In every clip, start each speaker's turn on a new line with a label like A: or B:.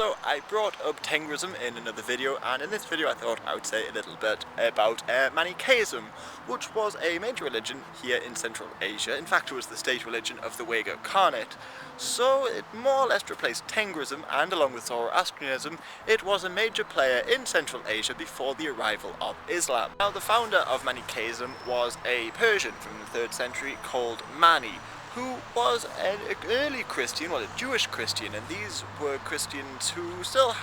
A: So I brought up Tengrism in another video, and in this video I thought I would say a little bit about Manichaeism, which was a major religion here in Central Asia. In fact, it was the state religion of the Uyghur Khanate. So it more or less replaced Tengrism, and along with Zoroastrianism, it was a major player in Central Asia before the arrival of Islam. Now, the founder of Manichaeism was a Persian from the 3rd century called Mani, who was an early Christian, well, a Jewish Christian, and these were Christians who still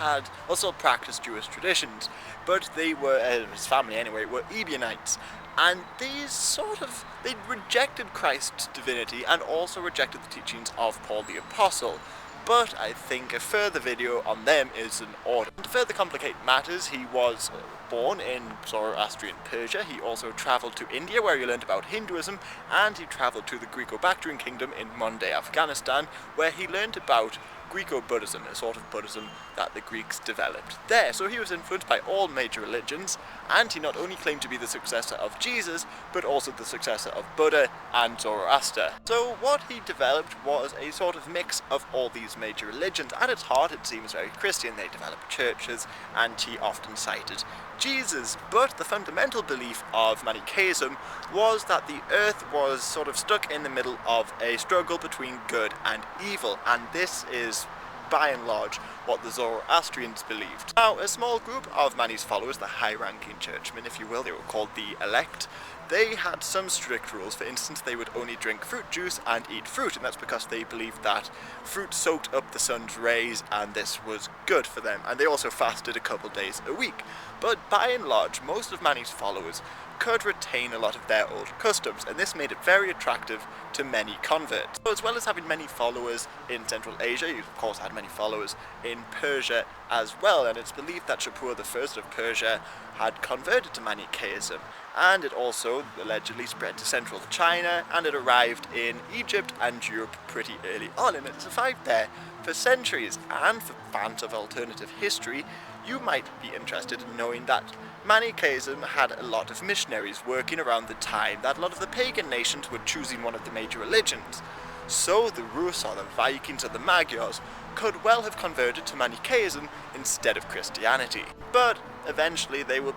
A: practiced Jewish traditions, but they were, his family anyway, were Ebionites. And they rejected Christ's divinity and also rejected the teachings of Paul the Apostle. But I think a further video on them is in order. To further complicate matters, he was born in Zoroastrian Persia. He also travelled to India, where he learned about Hinduism, and he travelled to the Greco-Bactrian kingdom in modern-day Afghanistan, where he learned about Greco-Buddhism, a sort of Buddhism that the Greeks developed there. So he was influenced by all major religions, and he not only claimed to be the successor of Jesus, but also the successor of Buddha and Zoroaster. So what he developed was a sort of mix of all these major religions. At its heart, it seems very Christian. They developed churches, and he often cited Jesus. But the fundamental belief of Manichaeism was that the earth was sort of stuck in the middle of a struggle between good and evil, and this is by and large what the Zoroastrians believed. Now, a small group of Mani's followers, the high-ranking churchmen, if you will, they were called the elect, they had some strict rules. For instance, they would only drink fruit juice and eat fruit, and that's because they believed that fruit soaked up the sun's rays and this was good for them. And they also fasted a couple days a week. But by and large, most of Mani's followers could retain a lot of their old customs, and this made it very attractive to many converts. So as well as having many followers in Central Asia, he of course had many followers in Persia as well, and it's believed that Shapur I of Persia had converted to Manichaeism, and it also allegedly spread to central China, and it arrived in Egypt and Europe pretty early on, and it survived there for centuries. And for fans of alternative history, you might be interested in knowing that Manichaeism had a lot of missionaries working around the time that a lot of the pagan nations were choosing one of the major religions. So the Rus or the Vikings or the Magyars could well have converted to Manichaeism instead of Christianity. But eventually they were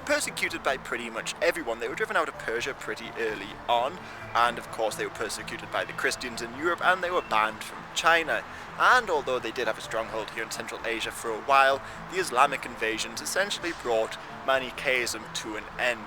A: persecuted by pretty much everyone. They were driven out of Persia pretty early on, and of course they were persecuted by the Christians in Europe, and they were banned from China. And although they did have a stronghold here in Central Asia for a while, the Islamic invasions essentially brought Manichaeism to an end.